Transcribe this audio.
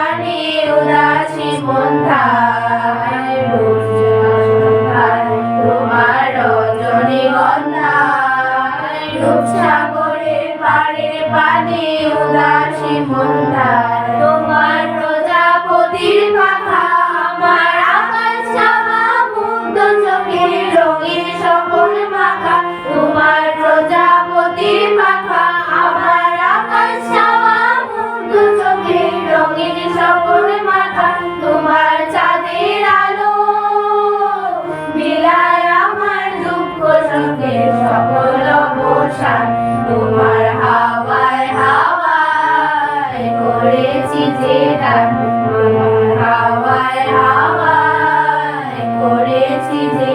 পানি উদাসী মন্থায় তোমার রজনীগন্ধায় রূপসাগরের পাড়ের পানি উদাসী মন্থায় তোমার প্রজাপতির পাখা আমার আকাশ চাওয়া মুগ্ধ চোখে রঙিন সকল মাখা তোমার প্রজাপতির পাখা আমার আকাশ চাওয়া মুগ্ধ চোখে রঙিন সকল মাখা তোমার চাঁদের আলো বিলায় আমার দুঃখ সুখের সকল অবসান তোমার হাওয়ায় হাওয়ায় করেছি যে দান তোমার হাওয়ায় হাওয়ায় করেছি যে